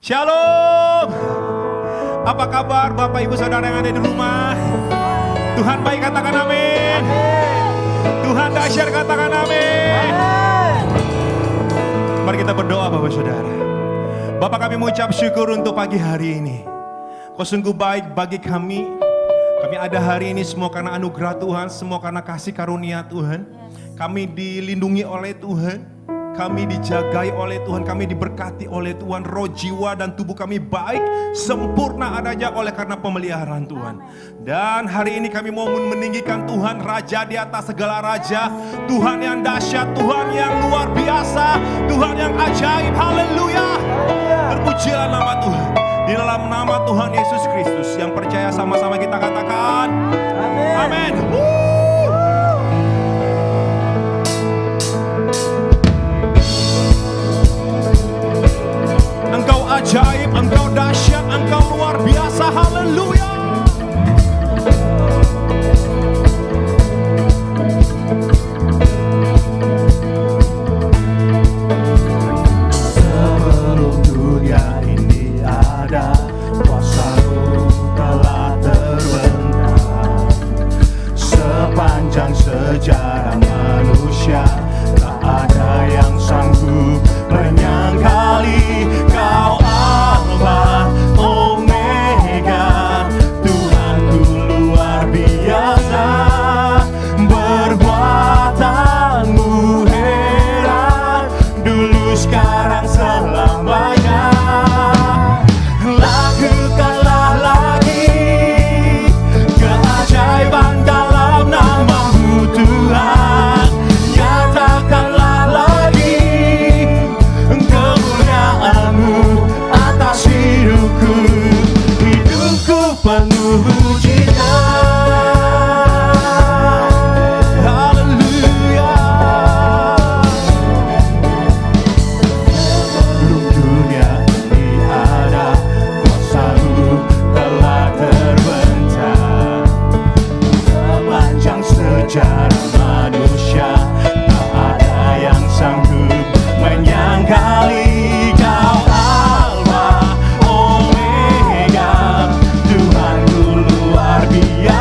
Shalom. Apa kabar Bapak Ibu Saudara yang ada di rumah? Tuhan baik, katakan amin. Tuhan dahsyat, katakan amin. Mari kita berdoa Bapak Saudara. Bapak, kami mengucap syukur untuk pagi hari ini. Kau sungguh baik bagi kami. Kami ada hari ini semua karena anugerah Tuhan, semua karena kasih karunia Tuhan. Kami dilindungi oleh Tuhan. Kami dijagai oleh Tuhan, kami diberkati oleh Tuhan. Roh, jiwa, dan tubuh kami baik, sempurna adanya oleh karena pemeliharaan Tuhan. Dan hari ini kami mau meninggikan Tuhan, Raja di atas segala raja. Tuhan yang dahsyat, Tuhan yang luar biasa, Tuhan yang ajaib. Haleluya. Terpujilah nama Tuhan. Di dalam nama Tuhan Yesus Kristus, yang percaya sama-sama kita katakan amin. Engkau ajaib, engkau dahsyat, engkau luar biasa. Haleluya. Sebelum dunia ini ada, kuasa-Mu telah terbentang. Sepanjang sejarah manusia, tak ada yang sanggup menyangkali. Kau Alfa Omega, Tuhanku luar biasa. Perbuatan-Mu heran, dulu sekarang selamanya. Lakukanlah lagi keajaiban dalam nama-Mu Tuhan. Nyatakanlah lagi kemuliaan-Mu atas hidupku. Hidupku penuh mujizat. Haleluya. Sebelum dunia ini ada, kuasa-Mu telah terbentang. Sepanjang sejarah manusia, tak ada yang sanggup menyangkali. Kau Alfa Omega, Tuhanku luar biasa.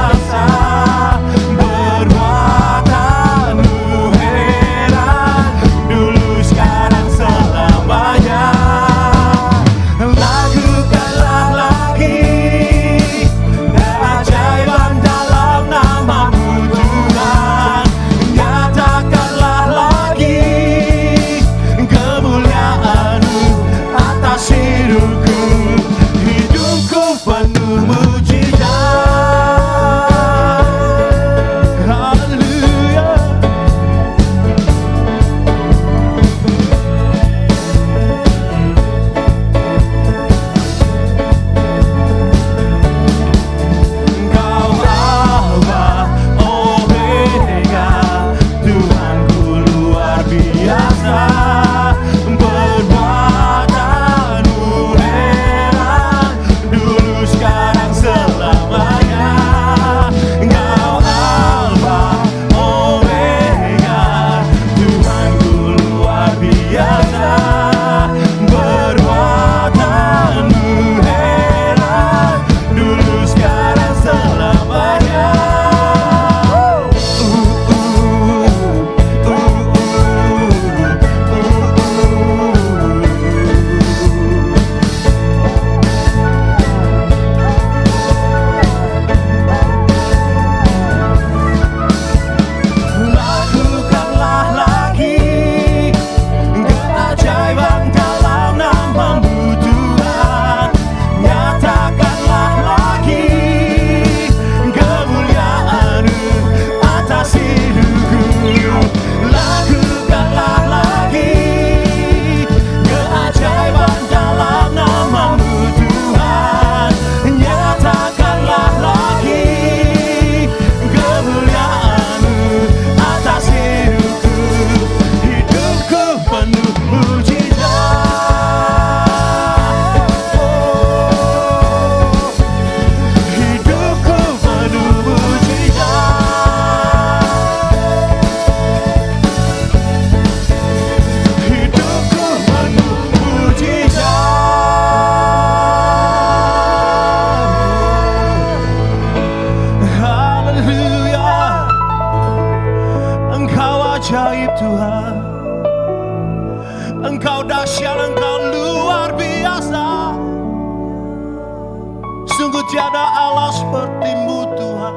Sungguh tiada Allah seperti-Mu Tuhan.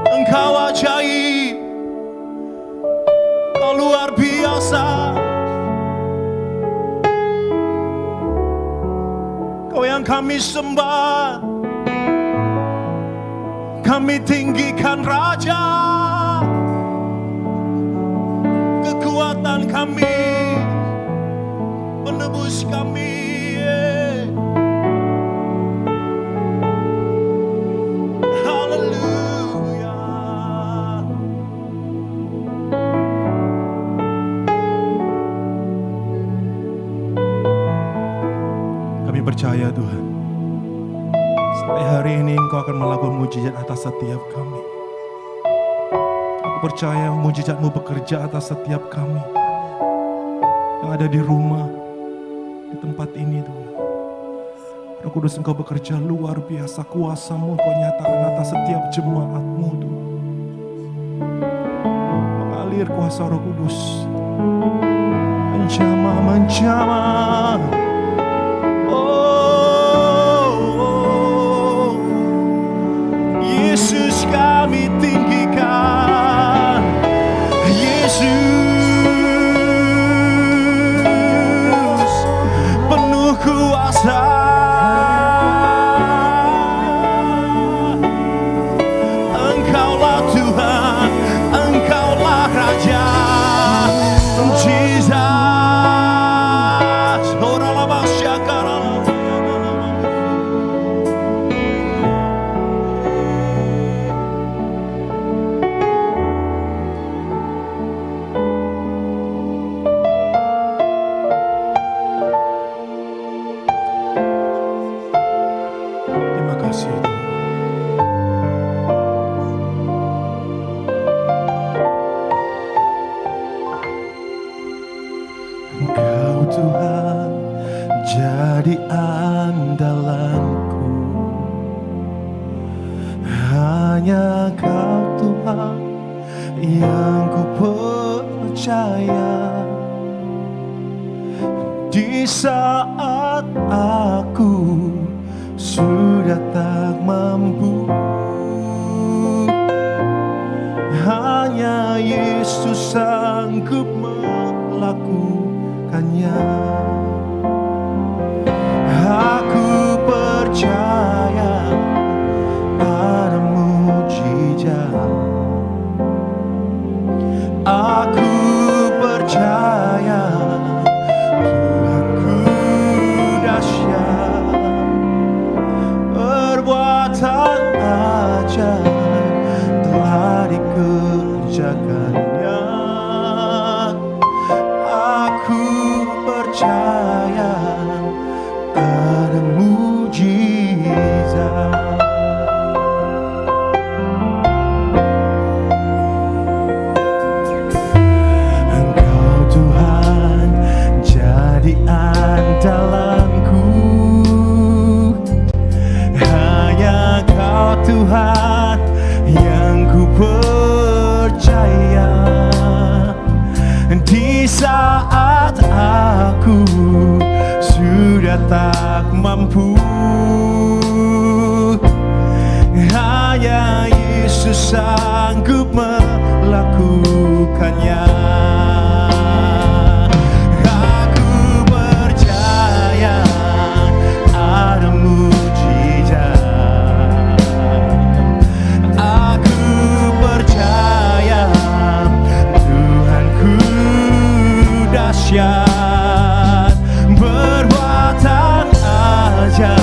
Engkau ajaib, Kau luar biasa. Kau yang kami sembah, kami tinggikan Raja. Kekuatan kami, penebus kami. Haleluya. Kami percaya Tuhan, sampai hari ini Engkau akan melakukan mujizat atas setiap kami. Aku percaya mujizat-Mu bekerja atas setiap kami yang ada di rumah, di tempat ini Tuhan. Roh Kudus, Engkau bekerja luar biasa, kuasa-Mu Engkau nyatakan atas setiap jemaat-Mu Tuhan. Mengalir kuasa Roh Kudus, menjamah. Oh, Yesus kami tinggikan, Yesus penuh kuasa. Engkaulah Tuhan, Engkaulah Raja, Jesus. Terima kasih Tuhan. Engkau Tuhan jadi andalanku, hanya Kau Tuhan yang ku percaya. Di saat aku sudah tak mampu, hanya Yesus sanggup melakukannya. Aku percaya pada mujizat. Aku percaya Tuhanku dahsyat, perbuatan ajaib telah dikerjakannya. Aku percaya ada mujizat. Engkau Tuhan jadi andalanku, hanya Kau Tuhan yang ku percaya. Di saat aku sudah tak mampu, hanya Yesus sanggup melakukannya. Aku percaya ada mujizat. Aku percaya Tuhanku dahsyat, perbuatan ajaib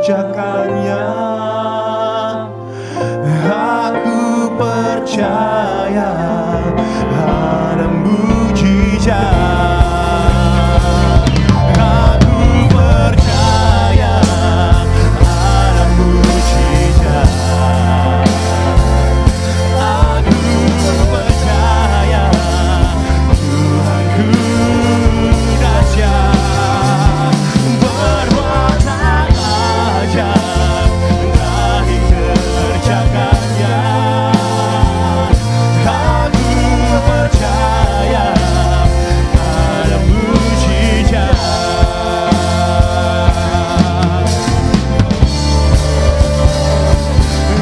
kerjakannya. Aku percaya ada mujizat. Aku percaya ada mujizat. Aku percaya Tuhanku dahsyat, berbuat ajaib telah dikerjakannya. Aku percaya ada mujizat.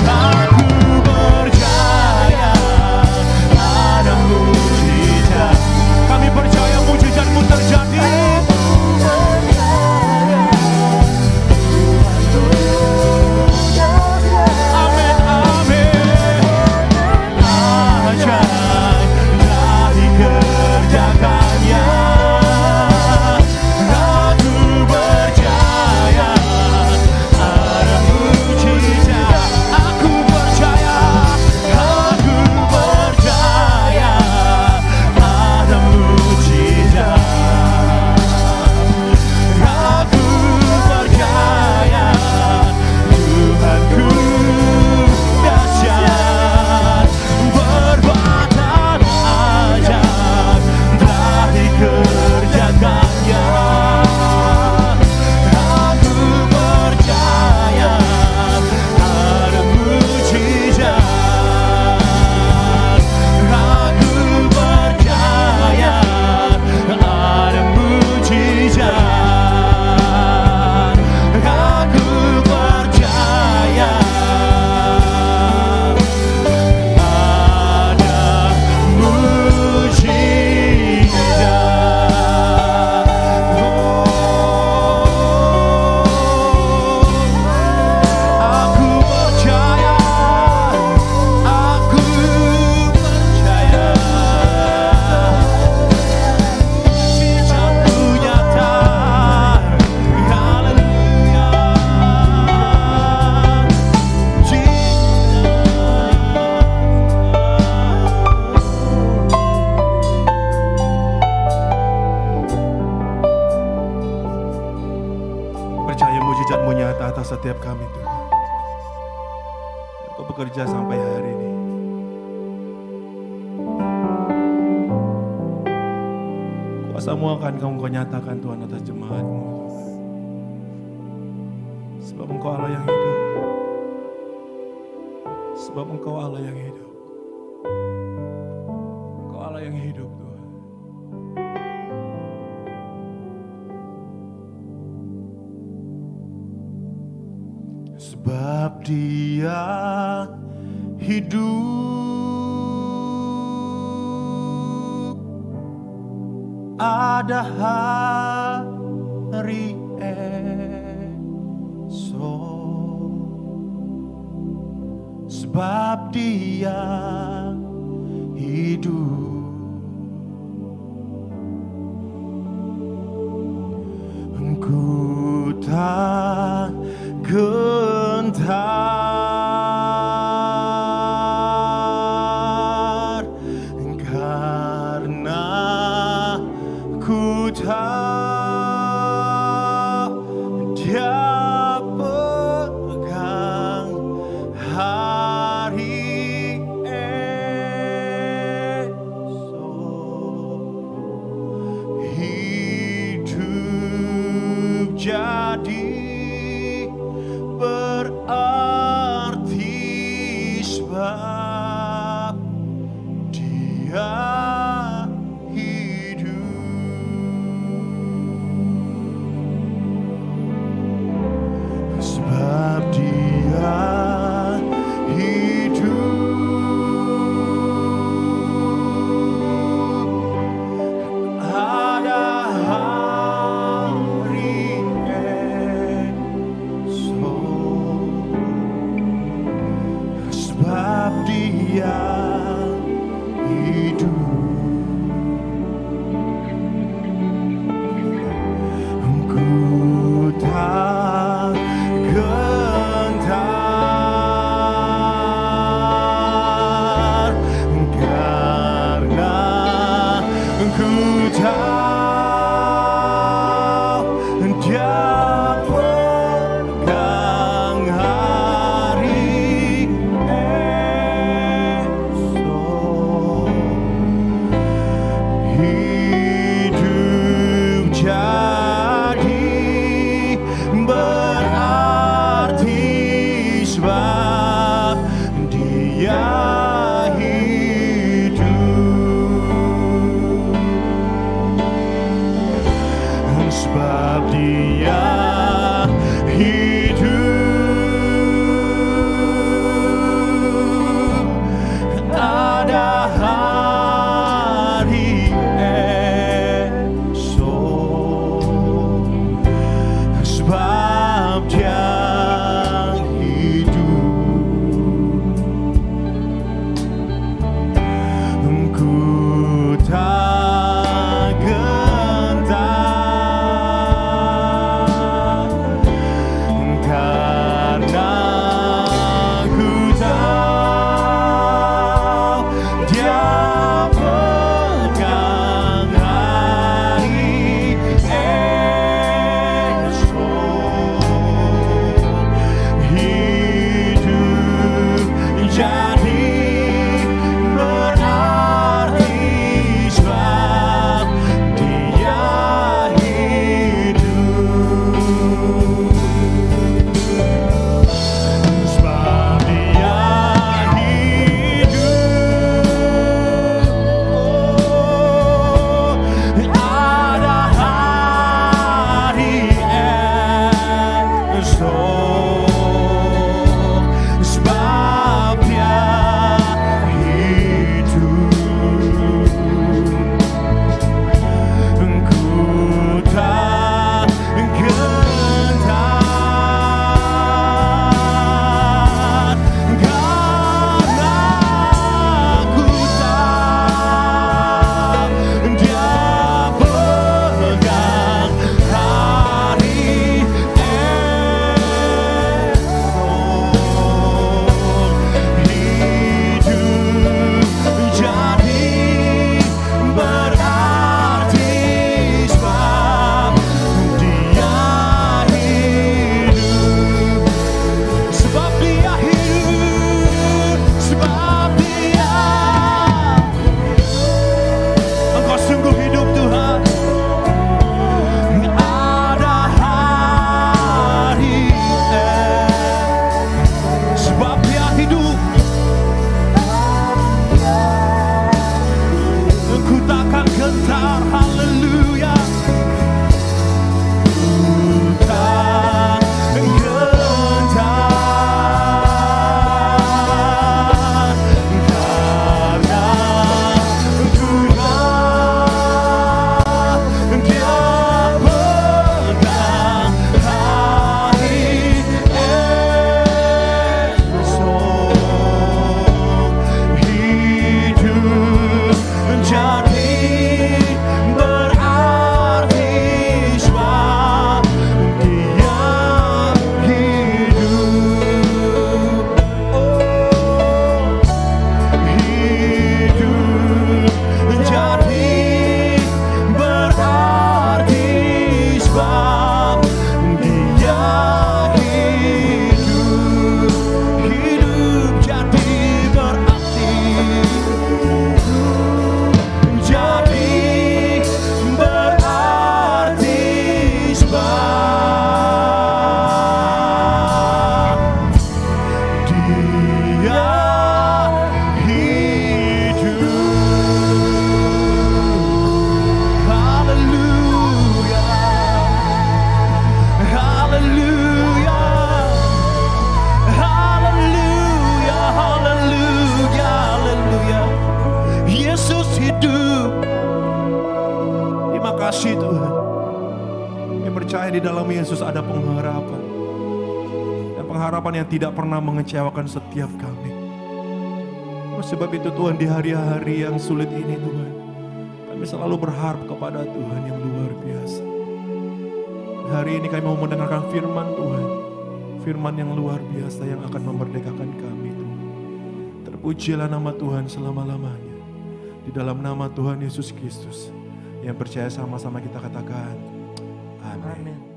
Aku percaya ada mujizat. Kami percaya mujizatmu terjadi. Amin, amin. Ajaib telah dikerjakannya. Aku percaya ada mujizat. Aku percaya ada mujizat. Aku percaya Tuhanku dahsyat, perbuatan ajaib telah dikerjakannya. Aku percaya ada mujizat. Aku percaya ada mujizat. Aku percaya ada mujizat. Aku percaya, aku percaya. Mujizatmu nyata, haleluya. Percaya mujizatmu nyata atas setiap kami Tuhan. Engkau bekerja sampai hari ini. Kuasamu akan Kau nyatakan Tuhan atas jemaat-Mu. Sebab Engkau Allah yang hidup. Sebab Engkau Allah yang hidup. Engkau Allah yang hidup Tuhan. Sebab Dia hidup, ada hari esok. Sebab Dia hidup, ku tak gentar, karena ku tahu Dia pegang hari esok. Hidup jadi berarti sebab Dia hidup. Sebab Dia hidup, ada hari esok. di dalam Yesus ada pengharapan. Dan pengharapan yang tidak pernah mengecewakan setiap kami. Oleh sebab itu Tuhan, di hari-hari yang sulit ini Tuhan, kami selalu berharap kepada Tuhan yang luar biasa. Hari ini kami mau mendengarkan firman Tuhan. Firman yang luar biasa yang akan memerdekakan kami Tuhan. Terpujilah nama Tuhan selama-lamanya. Di dalam nama Tuhan Yesus Kristus. Yang percaya sama-sama kita katakan, amin.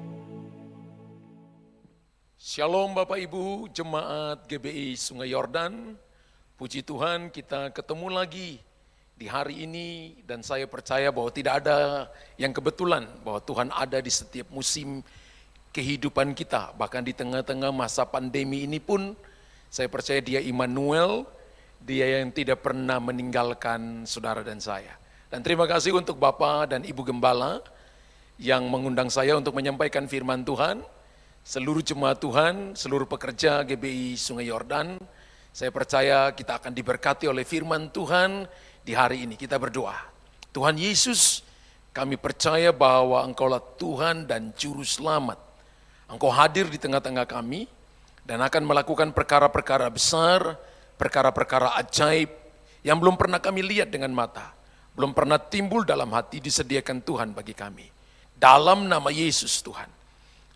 Shalom Bapak Ibu, Jemaat GBI Sungai Yordan. Puji Tuhan kita ketemu lagi di hari ini dan saya percaya bahwa tidak ada yang kebetulan bahwa Tuhan ada di setiap musim kehidupan kita. Bahkan di tengah-tengah masa pandemi ini pun saya percaya Dia Immanuel, Dia yang tidak pernah meninggalkan saudara dan saya. Dan terima kasih untuk Bapak dan Ibu Gembala yang mengundang saya untuk menyampaikan firman Tuhan. Seluruh jemaat Tuhan, seluruh pekerja GBI Sungai Yordan, saya percaya kita akan diberkati oleh firman Tuhan di hari ini. Kita berdoa. Tuhan Yesus, kami percaya bahwa Engkaulah Tuhan dan Juru Selamat. Engkau hadir di tengah-tengah kami dan akan melakukan perkara-perkara besar, perkara-perkara ajaib yang belum pernah kami lihat dengan mata. Belum pernah timbul dalam hati disediakan Tuhan bagi kami. Dalam nama Yesus Tuhan,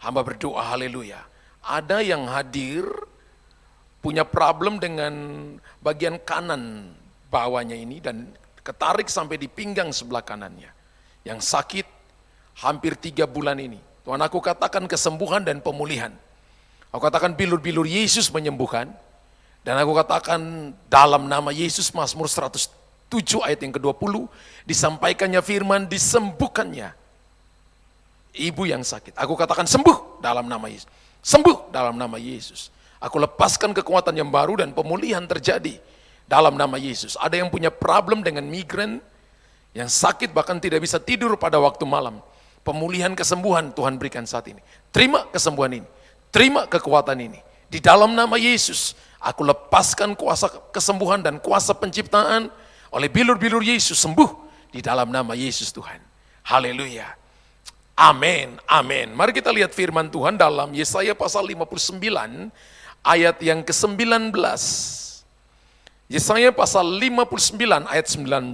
hamba berdoa haleluya. Ada yang hadir punya problem dengan bagian kanan bawahnya ini dan ketarik sampai di pinggang sebelah kanannya. Yang sakit hampir 3 bulan ini. Tuhan, aku katakan kesembuhan dan pemulihan. Aku katakan bilur-bilur Yesus menyembuhkan. Dan aku katakan dalam nama Yesus, Mazmur 107 ayat yang ke-20, disampaikannya firman, disembuhkannya ibu yang sakit. Aku katakan sembuh dalam nama Yesus. Sembuh dalam nama Yesus. Aku lepaskan kekuatan yang baru dan pemulihan terjadi dalam nama Yesus. Ada yang punya problem dengan migrain, yang sakit bahkan tidak bisa tidur pada waktu malam. Pemulihan kesembuhan Tuhan berikan saat ini. Terima kesembuhan ini. Terima kekuatan ini. Di dalam nama Yesus, aku lepaskan kuasa kesembuhan dan kuasa penciptaan oleh bilur-bilur Yesus, sembuh di dalam nama Yesus Tuhan. Haleluya. Amin, amin. Mari kita lihat firman Tuhan dalam Yesaya pasal 59 ayat yang ke-19. Yesaya pasal 59 ayat 19,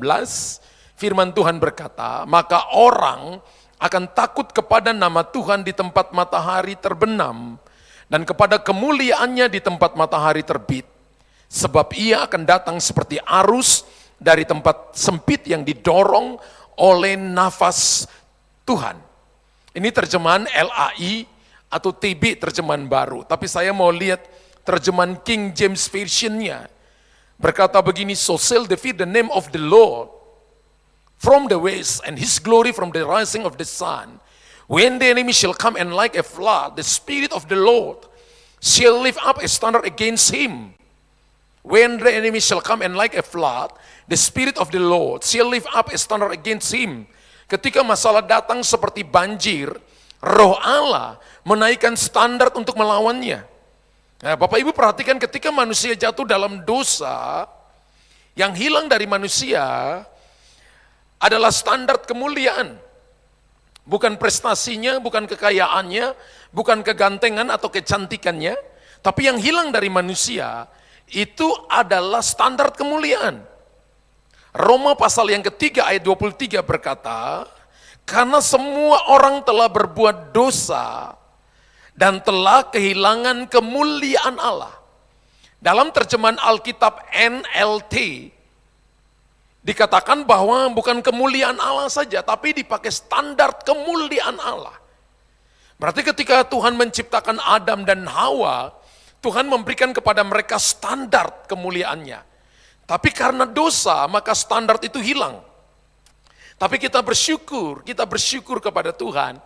firman Tuhan berkata, maka orang akan takut kepada nama Tuhan di tempat matahari terbenam dan kepada kemuliaannya di tempat matahari terbit. Sebab ia akan datang seperti arus dari tempat sempit yang didorong oleh nafas Tuhan. Ini terjemahan LAI atau TB terjemahan baru. Tapi saya mau lihat terjemahan King James Version-nya. Berkata begini, so shall they fear the name of the Lord from the west and his glory from the rising of the sun. When the enemy shall come and like a flood, the spirit of the Lord shall lift up a standard against him. When the enemy shall come and like a flood, the spirit of the Lord shall lift up a standard against him. Ketika masalah datang seperti banjir, Roh Allah menaikkan standar untuk melawannya. Nah, Bapak Ibu perhatikan ketika manusia jatuh dalam dosa, yang hilang dari manusia adalah standar kemuliaan. Bukan prestasinya, bukan kekayaannya, bukan kegantengan atau kecantikannya, tapi yang hilang dari manusia itu adalah standar kemuliaan. Roma pasal yang ketiga ayat 23 berkata, karena semua orang telah berbuat dosa dan telah kehilangan kemuliaan Allah. Dalam terjemahan Alkitab NLT, dikatakan bahwa bukan kemuliaan Allah saja, tapi dipakai standar kemuliaan Allah. Berarti ketika Tuhan menciptakan Adam dan Hawa, Tuhan memberikan kepada mereka standar kemuliaannya. Tapi karena dosa, maka standar itu hilang. Tapi kita bersyukur kepada Tuhan,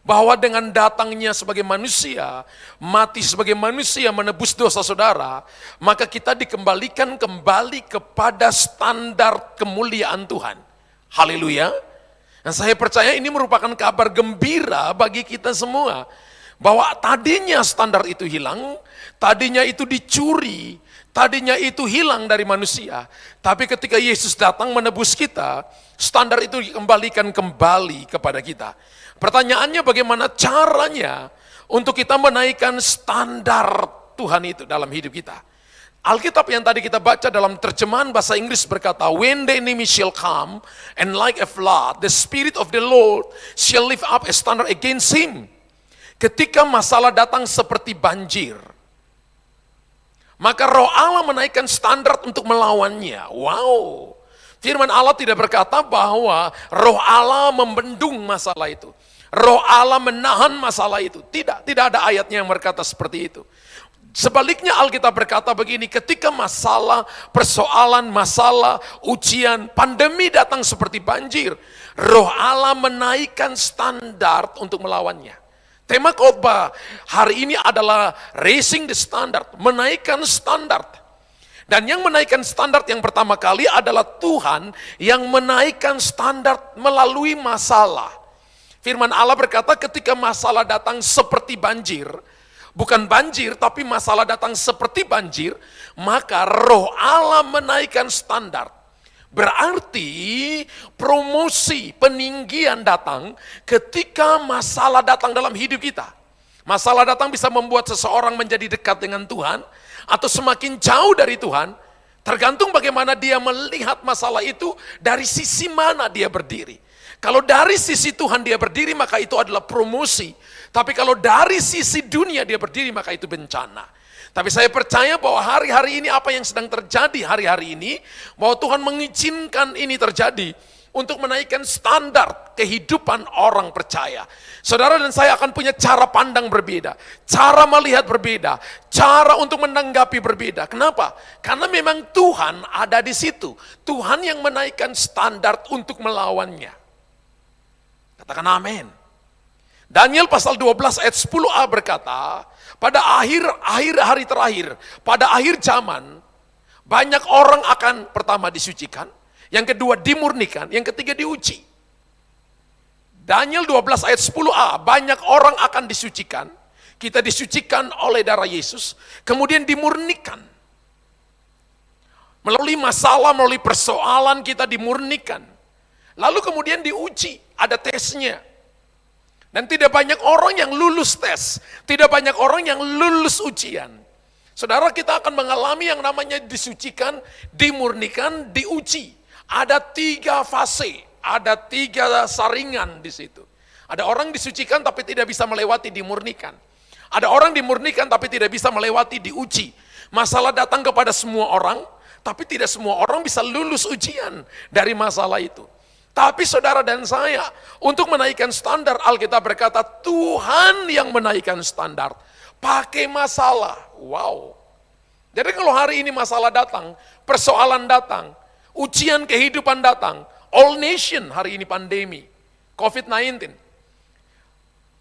bahwa dengan datangnya sebagai manusia, mati sebagai manusia menebus dosa saudara, maka kita dikembalikan kembali kepada standar kemuliaan Tuhan. Haleluya. Dan saya percaya ini merupakan kabar gembira bagi kita semua, bahwa tadinya standar itu hilang, tadinya itu dicuri, tadinya itu hilang dari manusia. Tapi ketika Yesus datang menebus kita, standar itu dikembalikan kembali kepada kita. Pertanyaannya bagaimana caranya untuk kita menaikkan standar Tuhan itu dalam hidup kita. Alkitab yang tadi kita baca dalam terjemahan bahasa Inggris berkata, when the enemy shall come and like a flood, the spirit of the Lord shall lift up a standard against him. Ketika masalah datang seperti banjir, maka Roh Allah menaikkan standar untuk melawannya. Wow. Firman Allah tidak berkata bahwa Roh Allah membendung masalah itu. Roh Allah menahan masalah itu. Tidak ada ayatnya yang berkata seperti itu. Sebaliknya Alkitab berkata begini, ketika masalah, persoalan, masalah, ujian, pandemi datang seperti banjir, Roh Allah menaikkan standar untuk melawannya. Tema khotbah hari ini adalah raising the standard, menaikkan standar. Dan yang menaikkan standar yang pertama kali adalah Tuhan yang menaikkan standar melalui masalah. Firman Allah berkata ketika masalah datang seperti banjir, bukan banjir, tapi masalah datang seperti banjir, maka Roh Allah menaikkan standar. Berarti promosi, peninggian datang ketika masalah datang dalam hidup kita. Masalah datang bisa membuat seseorang menjadi dekat dengan Tuhan, atau semakin jauh dari Tuhan, tergantung bagaimana dia melihat masalah itu, dari sisi mana dia berdiri. Kalau dari sisi Tuhan dia berdiri, maka itu adalah promosi. Tapi kalau dari sisi dunia dia berdiri, maka itu bencana. Tapi saya percaya bahwa hari-hari ini apa yang sedang terjadi hari-hari ini, bahwa Tuhan mengizinkan ini terjadi untuk menaikkan standar kehidupan orang percaya. Saudara dan saya akan punya cara pandang berbeda, cara melihat berbeda, cara untuk menanggapi berbeda. Kenapa? Karena memang Tuhan ada di situ. Tuhan yang menaikkan standar untuk melawannya. Katakan amin. Daniel pasal 12 ayat 10a berkata, pada akhir hari terakhir, pada akhir zaman, banyak orang akan pertama disucikan, yang kedua dimurnikan, yang ketiga diuji. Daniel 12 ayat 10a, banyak orang akan disucikan, kita disucikan oleh darah Yesus, kemudian dimurnikan. Melalui masalah, melalui persoalan kita dimurnikan. Lalu kemudian diuji, ada tesnya. Dan tidak banyak orang yang lulus tes, tidak banyak orang yang lulus ujian. Saudara, kita akan mengalami yang namanya disucikan, dimurnikan, diuji. Ada 3 fase, ada 3 saringan di situ. Ada orang disucikan tapi tidak bisa melewati dimurnikan. Ada orang dimurnikan tapi tidak bisa melewati diuji. Masalah datang kepada semua orang, tapi tidak semua orang bisa lulus ujian dari masalah itu. Tapi saudara dan saya, untuk menaikkan standar, Alkitab berkata Tuhan yang menaikkan standar. Pakai masalah. Wow. Jadi kalau hari ini masalah datang, persoalan datang, ujian kehidupan datang, all nation hari ini pandemi, COVID-19.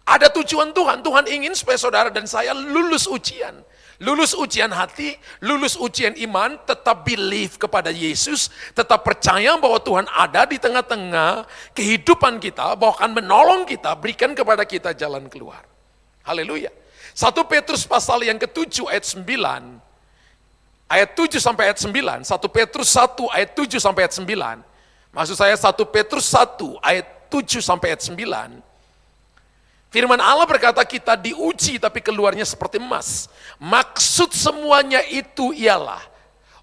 Ada tujuan Tuhan, Tuhan ingin supaya saudara dan saya lulus ujian. Lulus ujian hati, lulus ujian iman, tetap believe kepada Yesus, tetap percaya bahwa Tuhan ada di tengah-tengah kehidupan kita, bahwa akan menolong kita, berikan kepada kita jalan keluar. Haleluya. 1 Petrus pasal yang ke-7 ayat 9, ayat 7 sampai ayat 9, 1 Petrus 1 ayat 7 sampai ayat 9, maksud saya 1 Petrus 1 ayat 7 sampai ayat 9, firman Allah berkata kita diuji tapi keluarnya seperti emas. Maksud semuanya itu ialah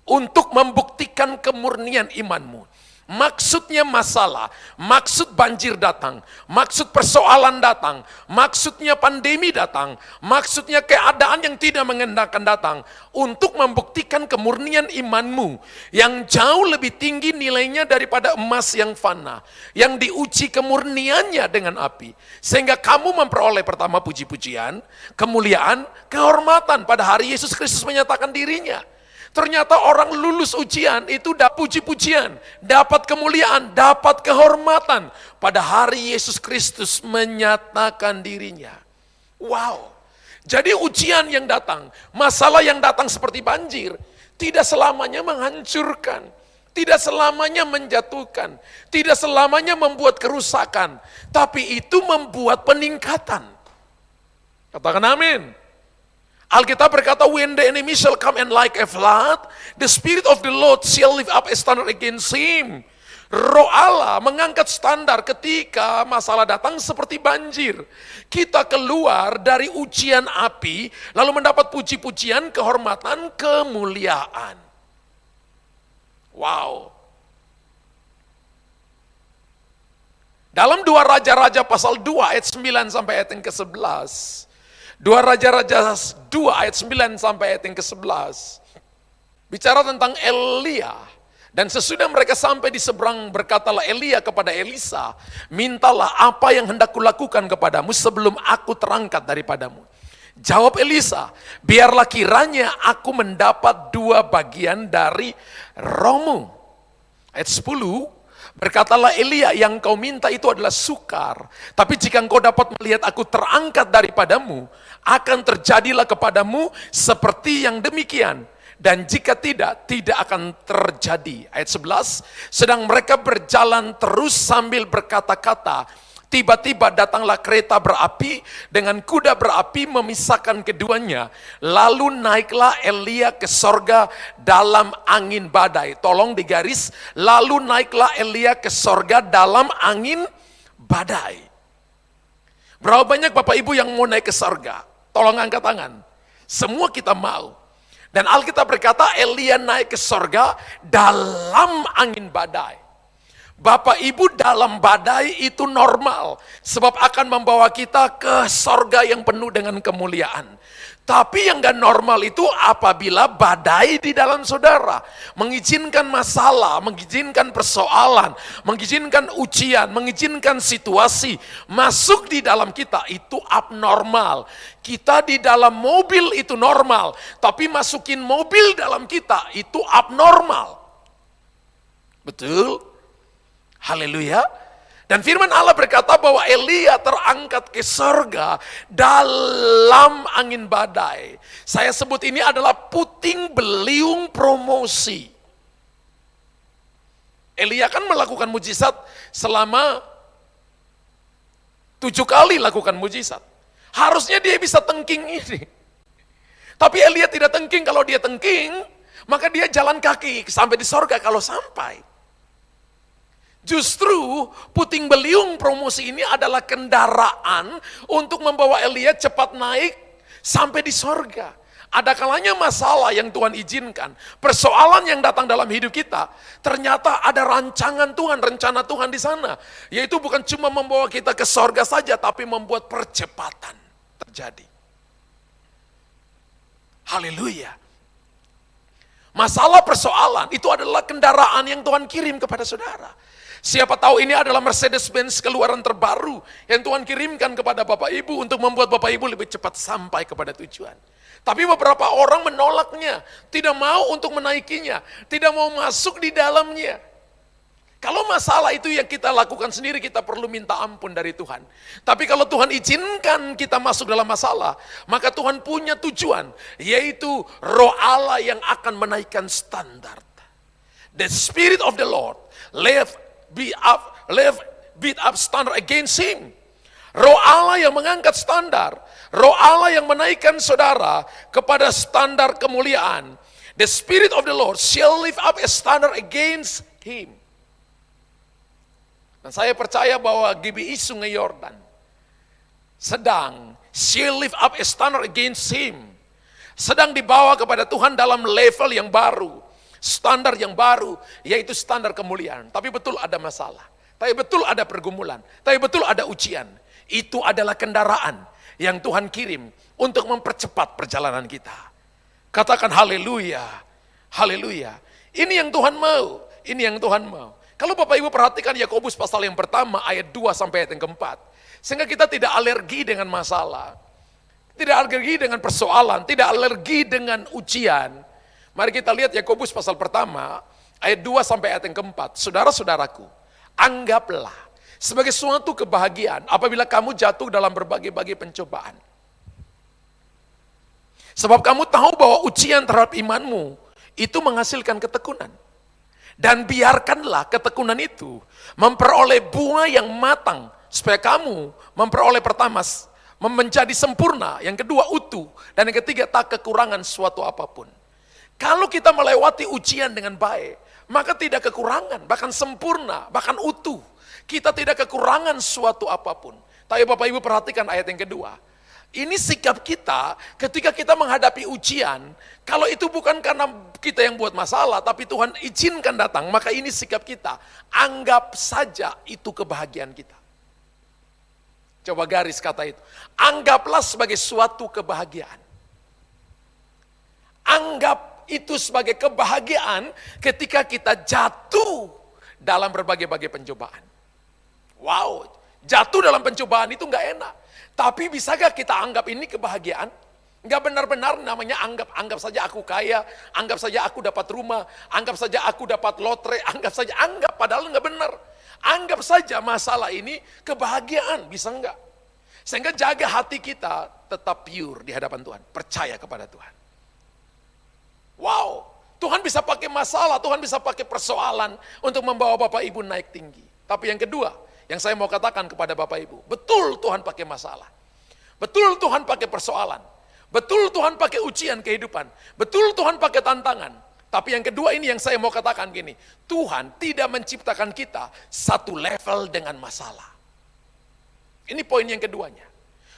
untuk membuktikan kemurnian imanmu. Maksudnya masalah, maksud banjir datang, maksud persoalan datang, maksudnya pandemi datang, maksudnya keadaan yang tidak mengendalikan datang, untuk membuktikan kemurnian imanmu yang jauh lebih tinggi nilainya daripada emas yang fana, yang diuji kemurniannya dengan api, sehingga kamu memperoleh pertama puji-pujian, kemuliaan, kehormatan pada hari Yesus Kristus menyatakan dirinya. Ternyata orang lulus ujian itu dapat puji-pujian, dapat kemuliaan, dapat kehormatan pada hari Yesus Kristus menyatakan dirinya. Wow. Jadi ujian yang datang, masalah yang datang seperti banjir, tidak selamanya menghancurkan, tidak selamanya menjatuhkan, tidak selamanya membuat kerusakan, tapi itu membuat peningkatan. Katakan amin. Alkitab berkata, when the enemy shall come and like a flood, the spirit of the Lord shall lift up a standard against him. Roh Allah mengangkat standar ketika masalah datang seperti banjir. Kita keluar dari ujian api, lalu mendapat puji-pujian, kehormatan, kemuliaan. Wow. Dalam 2 Raja-Raja pasal 2 ayat 9 sampai ayat yang ke-11. 2 Raja-Raja 2 ayat 9 sampai ayat yang ke-11. Bicara tentang Elia. Dan sesudah mereka sampai di seberang, berkatalah Elia kepada Elisa, mintalah apa yang hendak kulakukan kepadamu sebelum aku terangkat daripadamu. Jawab Elisa, biarlah kiranya aku mendapat 2 bagian dari rohmu. Ayat 10, berkatalah Elia, yang kau minta itu adalah sukar. Tapi jika engkau dapat melihat aku terangkat daripadamu, akan terjadilah kepadamu seperti yang demikian. Dan jika tidak, tidak akan terjadi. Ayat 11, sedang mereka berjalan terus sambil berkata-kata, tiba-tiba datanglah kereta berapi dengan kuda berapi memisahkan keduanya. Lalu naiklah Elia ke sorga dalam angin badai. Tolong digaris, lalu naiklah Elia ke sorga dalam angin badai. Berapa banyak Bapak Ibu yang mau naik ke sorga? Tolong angkat tangan. Semua kita mau. Dan Alkitab berkata Elia naik ke sorga dalam angin badai. Bapak Ibu, dalam badai itu normal. Sebab akan membawa kita ke sorga yang penuh dengan kemuliaan. Tapi yang gak normal itu apabila badai di dalam saudara. Mengizinkan masalah, mengizinkan persoalan, mengizinkan ujian, mengizinkan situasi masuk di dalam kita, itu abnormal. Kita di dalam mobil itu normal, tapi masukin mobil dalam kita itu abnormal. Betul? Haleluya. Dan firman Allah berkata bahwa Elia terangkat ke sorga dalam angin badai. Saya sebut ini adalah puting beliung promosi. Elia kan melakukan mujizat selama 7 kali lakukan mujizat. Harusnya dia bisa tengking ini. Tapi Elia tidak tengking. Kalau dia tengking, maka dia jalan kaki sampai di sorga kalau sampai. Justru puting beliung promosi ini adalah kendaraan untuk membawa Elia cepat naik sampai di sorga. Ada kalanya masalah yang Tuhan izinkan, persoalan yang datang dalam hidup kita, ternyata ada rancangan Tuhan, rencana Tuhan di sana. Yaitu bukan cuma membawa kita ke sorga saja, tapi membuat percepatan terjadi. Haleluya. Masalah persoalan itu adalah kendaraan yang Tuhan kirim kepada saudara. Siapa tahu ini adalah Mercedes-Benz keluaran terbaru yang Tuhan kirimkan kepada Bapak Ibu untuk membuat Bapak Ibu lebih cepat sampai kepada tujuan. Tapi beberapa orang menolaknya, tidak mau untuk menaikinya, tidak mau masuk di dalamnya. Kalau masalah itu yang kita lakukan sendiri, kita perlu minta ampun dari Tuhan. Tapi kalau Tuhan izinkan kita masuk dalam masalah, maka Tuhan punya tujuan, yaitu Roh Allah yang akan menaikkan standar. The Spirit of the Lord beat up standard against him. Roh Allah yang mengangkat standar, Roh Allah yang menaikkan saudara kepada standar kemuliaan. The Spirit of the Lord shall lift up a standard against him. Dan saya percaya bahwa GBI Sungai Yordan sedang shall lift up a standard against him. Sedang dibawa kepada Tuhan dalam level yang baru. Standar yang baru, yaitu standar kemuliaan. Tapi betul ada masalah, tapi betul ada pergumulan, tapi betul ada ujian. Itu adalah kendaraan yang Tuhan kirim untuk mempercepat perjalanan kita. Katakan haleluya, haleluya. Ini yang Tuhan mau, ini yang Tuhan mau. Kalau Bapak Ibu perhatikan Yakobus pasal yang pertama ayat 2 sampai ayat yang keempat. Sehingga kita tidak alergi dengan masalah, tidak alergi dengan persoalan, tidak alergi dengan ujian. Mari kita lihat Yakobus pasal pertama, ayat 2 sampai ayat yang keempat. Saudara-saudaraku, anggaplah sebagai suatu kebahagiaan apabila kamu jatuh dalam berbagai-bagai pencobaan. Sebab kamu tahu bahwa ujian terhadap imanmu itu menghasilkan ketekunan. Dan biarkanlah ketekunan itu memperoleh buah yang matang, supaya kamu memperoleh pertama menjadi sempurna, yang kedua utuh, dan yang ketiga tak kekurangan suatu apapun. Kalau kita melewati ujian dengan baik, maka tidak kekurangan, bahkan sempurna, bahkan utuh. Kita tidak kekurangan suatu apapun. Tapi Bapak Ibu perhatikan ayat yang kedua. Ini sikap kita ketika kita menghadapi ujian. Kalau itu bukan karena kita yang buat masalah, tapi Tuhan izinkan datang, maka ini sikap kita. Anggap saja itu kebahagiaan kita. Coba garis kata itu. Anggaplah sebagai suatu kebahagiaan. Anggap itu sebagai kebahagiaan ketika kita jatuh dalam berbagai-bagai pencobaan. Wow, jatuh dalam pencobaan itu nggak enak. Tapi bisakah kita anggap ini kebahagiaan? Nggak benar-benar namanya anggap saja aku kaya, anggap saja aku dapat rumah, anggap saja aku dapat lotre, anggap padahal nggak benar. Anggap saja masalah ini kebahagiaan, bisa nggak? Sehingga jaga hati kita tetap pure di hadapan Tuhan, percaya kepada Tuhan. Wow, Tuhan bisa pakai masalah, Tuhan bisa pakai persoalan untuk membawa Bapak Ibu naik tinggi. Tapi yang kedua, yang saya mau katakan kepada Bapak Ibu, betul Tuhan pakai masalah. Betul Tuhan pakai persoalan. Betul Tuhan pakai ujian kehidupan. Betul Tuhan pakai tantangan. Tapi yang kedua ini yang saya mau katakan gini, Tuhan tidak menciptakan kita satu level dengan masalah. Ini poin yang keduanya.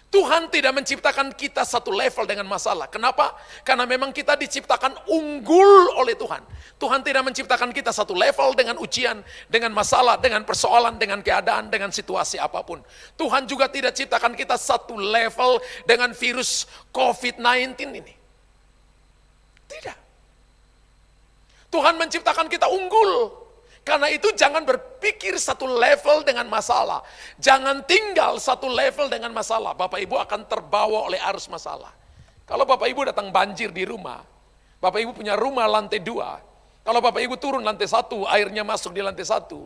Tuhan tidak menciptakan kita satu level dengan masalah. Kenapa? Karena memang kita diciptakan unggul oleh Tuhan. Tuhan tidak menciptakan kita satu level dengan ujian, dengan masalah, dengan persoalan, dengan keadaan, dengan situasi apapun. Tuhan juga tidak ciptakan kita satu level dengan virus COVID-19 ini. Tidak. Tuhan menciptakan kita unggul. Karena itu jangan berpikir satu level dengan masalah. Jangan tinggal satu level dengan masalah. Bapak Ibu akan terbawa oleh arus masalah. Kalau Bapak Ibu datang banjir di rumah, Bapak Ibu punya rumah lantai 2. Kalau Bapak Ibu turun lantai 1, airnya masuk di lantai 1.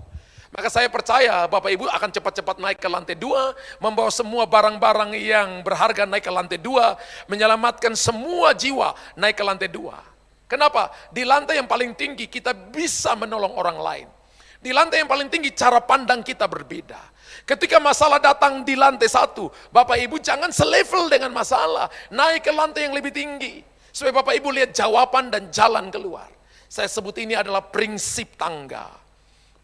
Maka saya percaya Bapak Ibu akan cepat-cepat naik ke lantai 2, membawa semua barang-barang yang berharga naik ke lantai 2, menyelamatkan semua jiwa naik ke lantai 2. Kenapa? Di lantai yang paling tinggi kita bisa menolong orang lain. Di lantai yang paling tinggi cara pandang kita berbeda. Ketika masalah datang di lantai 1, Bapak Ibu jangan selevel dengan masalah. Naik ke lantai yang lebih tinggi. Supaya Bapak Ibu lihat jawaban dan jalan keluar. Saya sebut ini adalah prinsip tangga.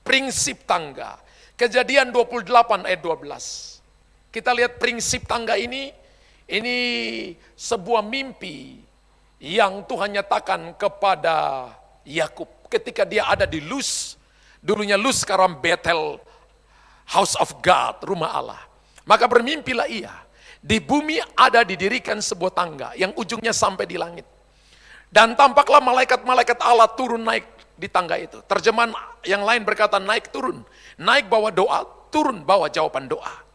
Prinsip tangga. Kejadian 28 ayat 12. Kita lihat prinsip tangga ini sebuah mimpi yang Tuhan nyatakan kepada Yakub ketika dia ada di Luz, dulunya Luz sekarang Bethel, House of God, rumah Allah. Maka bermimpilah ia, di bumi ada didirikan sebuah tangga yang ujungnya sampai di langit. Dan tampaklah malaikat-malaikat Allah turun naik di tangga itu. Terjemahan yang lain berkata naik turun, naik bawa doa, turun bawa jawaban doa.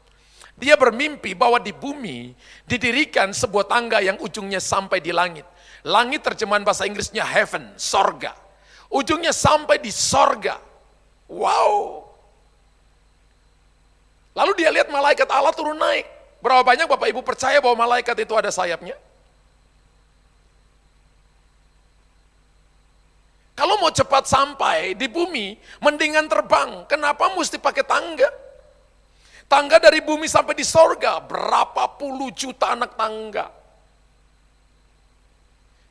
Dia bermimpi bahwa di bumi didirikan sebuah tangga yang ujungnya sampai di langit. Langit terjemahan bahasa Inggrisnya heaven, sorga. Ujungnya sampai di sorga. Wow. Lalu dia lihat malaikat Allah turun naik. Berapa banyak Bapak Ibu percaya bahwa malaikat itu ada sayapnya? Kalau mau cepat sampai di bumi, mendingan terbang. Kenapa mesti pakai tangga? Tangga dari bumi sampai di sorga, berapa puluh juta anak tangga.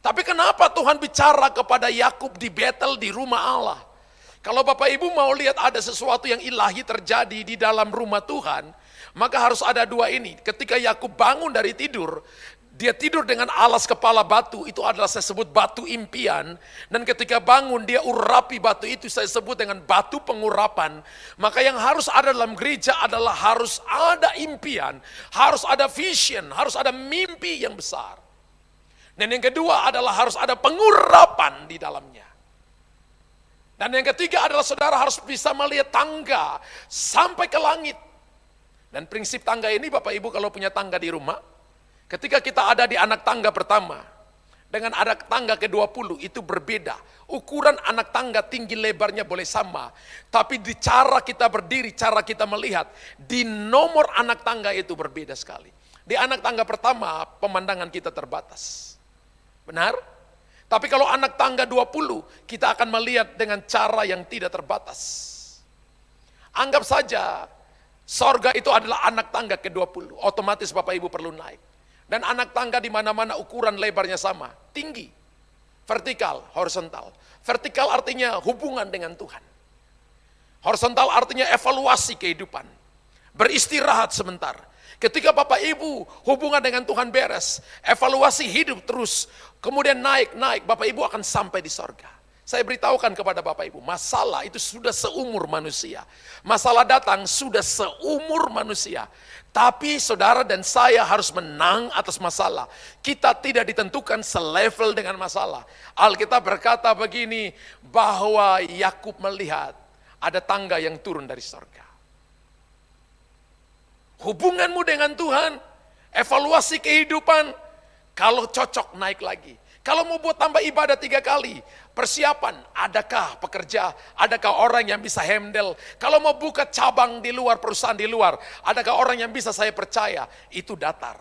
Tapi kenapa Tuhan bicara kepada Yakub di Betel di rumah Allah? Kalau Bapak Ibu mau lihat ada sesuatu yang ilahi terjadi di dalam rumah Tuhan, maka harus ada dua ini. Ketika Yakub bangun dari tidur, dia tidur dengan alas kepala batu, itu adalah saya sebut batu impian. Dan ketika bangun dia urapi batu itu, saya sebut dengan batu pengurapan. Maka yang harus ada dalam gereja adalah harus ada impian, harus ada vision, harus ada mimpi yang besar. Dan yang kedua adalah harus ada pengurapan di dalamnya. Dan yang ketiga adalah saudara harus bisa melihat tangga sampai ke langit. Dan prinsip tangga ini Bapak Ibu kalau punya tangga di rumah, ketika kita ada di anak tangga pertama, dengan anak tangga ke-20 itu berbeda. Ukuran anak tangga tinggi lebarnya boleh sama, tapi di cara kita berdiri, cara kita melihat, di nomor anak tangga itu berbeda sekali. Di anak tangga pertama, pemandangan kita terbatas. Benar? Tapi kalau anak tangga 20, kita akan melihat dengan cara yang tidak terbatas. Anggap saja, sorga itu adalah anak tangga ke-20. Otomatis Bapak Ibu perlu naik. Dan anak tangga di mana-mana ukuran lebarnya sama, tinggi. Vertikal, horizontal. Vertikal artinya hubungan dengan Tuhan. Horizontal artinya evaluasi kehidupan. Beristirahat sebentar. Ketika Bapak Ibu hubungan dengan Tuhan beres, evaluasi hidup terus, kemudian naik, Bapak Ibu akan sampai di sorga. Saya beritahukan kepada Bapak Ibu, masalah itu sudah seumur manusia. Masalah datang sudah seumur manusia. Tapi saudara dan saya harus menang atas masalah. Kita tidak ditentukan selevel dengan masalah. Alkitab berkata begini, bahwa Yakub melihat ada tangga yang turun dari sorga. Hubunganmu dengan Tuhan, evaluasi kehidupan, kalau cocok naik lagi. Kalau mau buat tambah ibadah 3 kali, persiapan, adakah pekerja, adakah orang yang bisa handle. Kalau mau buka cabang di luar, perusahaan di luar, adakah orang yang bisa saya percaya, itu datar.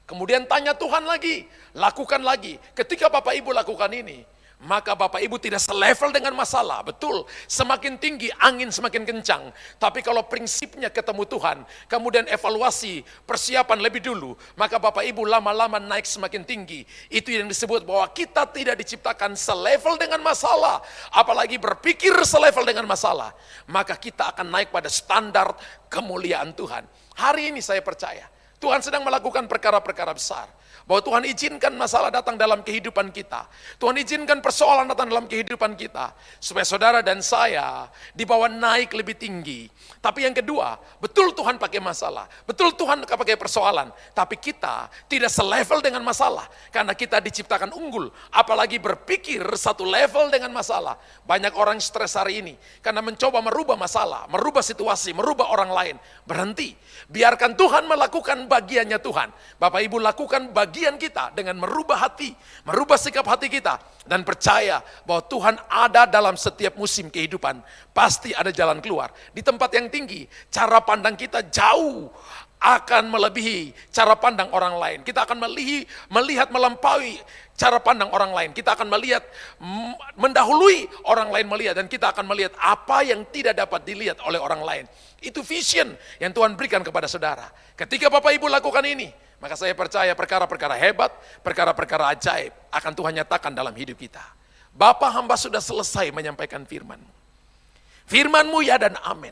Kemudian tanya Tuhan lagi, lakukan lagi. Ketika Bapak Ibu lakukan ini, maka Bapak Ibu tidak selevel dengan masalah. Betul, semakin tinggi angin semakin kencang. Tapi kalau prinsipnya ketemu Tuhan, kemudian evaluasi, persiapan lebih dulu, maka Bapak Ibu lama-lama naik semakin tinggi. Itu yang disebut bahwa kita tidak diciptakan selevel dengan masalah. Apalagi berpikir selevel dengan masalah. Maka kita akan naik pada standar kemuliaan Tuhan. Hari ini saya percaya, Tuhan sedang melakukan perkara-perkara besar. Bahwa Tuhan izinkan masalah datang dalam kehidupan kita. Tuhan izinkan persoalan datang dalam kehidupan kita. Supaya saudara dan saya dibawa naik lebih tinggi. Tapi yang kedua, betul Tuhan pakai masalah. Betul Tuhan pakai persoalan. Tapi kita tidak selevel dengan masalah. Karena kita diciptakan unggul. Apalagi berpikir satu level dengan masalah. Banyak orang stres hari ini. Karena mencoba merubah masalah. Merubah situasi. Merubah orang lain. Berhenti. Biarkan Tuhan melakukan bagiannya Tuhan. Bapak Ibu lakukan bagian kita dengan merubah hati, merubah sikap hati kita, dan percaya bahwa Tuhan ada dalam setiap musim kehidupan. Pasti ada jalan keluar. Di tempat yang tinggi, cara pandang kita jauh akan melebihi cara pandang orang lain. Kita akan melihat melampaui cara pandang orang lain. Kita akan melihat, mendahului orang lain melihat, dan kita akan melihat apa yang tidak dapat dilihat oleh orang lain. Itu vision yang Tuhan berikan kepada saudara. Ketika Bapak Ibu lakukan ini, maka saya percaya perkara-perkara hebat, perkara-perkara ajaib akan Tuhan nyatakan dalam hidup kita. Bapa, hamba sudah selesai menyampaikan firman-Mu. Firman-Mu ya dan amin.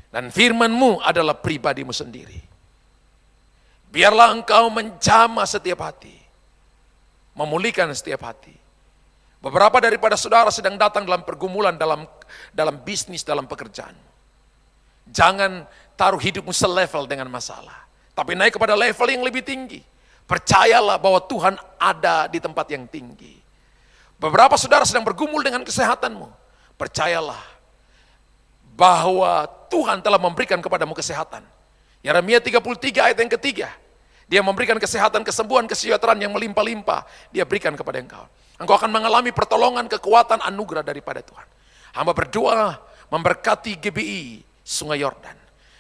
Dan firman-Mu adalah pribadimu sendiri. Biarlah Engkau menjamah setiap hati. Memulihkan setiap hati. Beberapa daripada saudara sedang datang dalam pergumulan, dalam bisnis, dalam pekerjaan. Jangan taruh hidupmu selevel dengan masalah. Tapi naik kepada level yang lebih tinggi. Percayalah bahwa Tuhan ada di tempat yang tinggi. Beberapa saudara sedang bergumul dengan kesehatanmu. Percayalah bahwa Tuhan telah memberikan kepadamu kesehatan. Yeremia 33 ayat yang ketiga. Dia memberikan kesehatan, kesembuhan, kesejahteraan yang melimpah-limpah. Dia berikan kepada engkau. Engkau akan mengalami pertolongan, kekuatan, anugerah daripada Tuhan. Hamba berdoa memberkati GBI Sungai Yordan.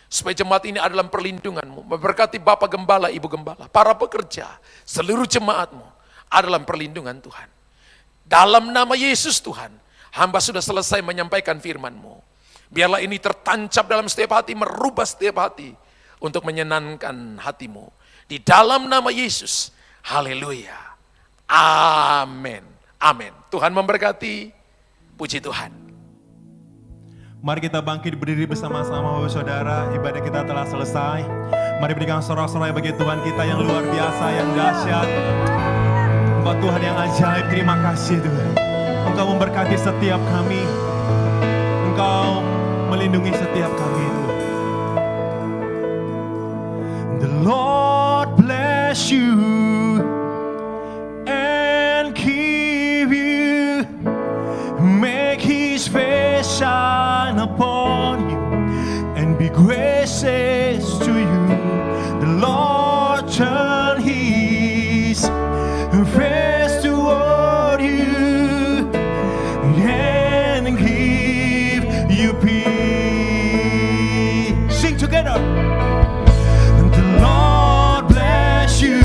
Supaya jemaat ini adalah perlindunganmu. Memberkati Bapak Gembala, Ibu Gembala, para pekerja, seluruh jemaatmu adalah perlindungan Tuhan. Dalam nama Yesus Tuhan, hamba sudah selesai menyampaikan firman-Mu. Biarlah ini tertancap dalam setiap hati, merubah setiap hati untuk menyenangkan hatimu. Di dalam nama Yesus, haleluya, amin, amin. Tuhan memberkati, puji Tuhan. Mari kita bangkit berdiri bersama-sama Bapak Saudara, ibadah kita telah selesai. Mari berikan sorak-sorai bagi Tuhan kita yang luar biasa, yang dahsyat. Engkau Tuhan yang ajaib, terima kasih Tuhan. Engkau memberkati setiap kami. Engkau melindungi setiap kami Tuhan. The Lord bless you and keep you. Make His face shine upon you and be gracious to you. The Lord turn His face toward you and give you peace. Sing together. The Lord bless you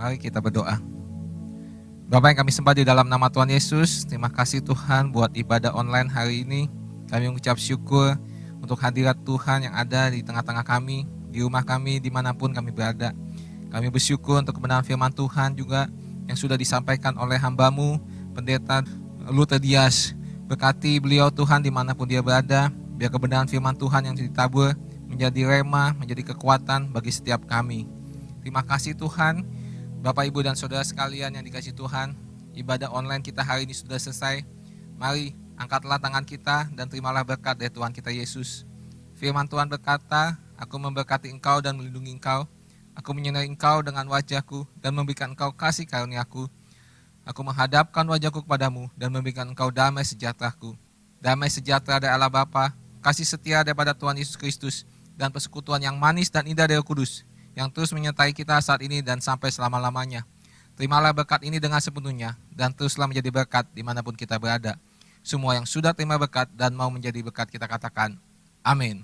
Mari kita berdoa. Bapa yang kami sembah di dalam nama Tuhan Yesus, terima kasih Tuhan buat ibadah online hari ini. Kami mengucap syukur untuk hadirat Tuhan yang ada di tengah-tengah kami, di rumah kami, dimanapun kami berada. Kami bersyukur untuk kebenaran firman Tuhan juga yang sudah disampaikan oleh hamba-Mu, Pendeta Luther Dias. Berkati beliau Tuhan dimanapun dia berada, biar kebenaran firman Tuhan yang ditabur menjadi rema, menjadi kekuatan bagi setiap kami. Terima kasih Tuhan, Bapak, Ibu, dan Saudara sekalian yang dikasihi Tuhan. Ibadah online kita hari ini sudah selesai. Mari angkatlah tangan kita dan terimalah berkat dari Tuhan kita Yesus. Firman Tuhan berkata, aku memberkati engkau dan melindungi engkau. Aku menyinari engkau dengan wajahku dan memberikan engkau kasih karuniaku. Aku menghadapkan wajahku kepadamu dan memberikan engkau damai sejahteraku. Damai sejahtera dari Allah Bapa, kasih setia daripada Tuhan Yesus Kristus, dan persekutuan yang manis dan indah dari Roh Kudus, yang terus menyertai kita saat ini dan sampai selama-lamanya. Terimalah berkat ini dengan sepenuhnya, dan teruslah menjadi berkat dimanapun kita berada. Semua yang sudah terima berkat dan mau menjadi berkat kita katakan, amin.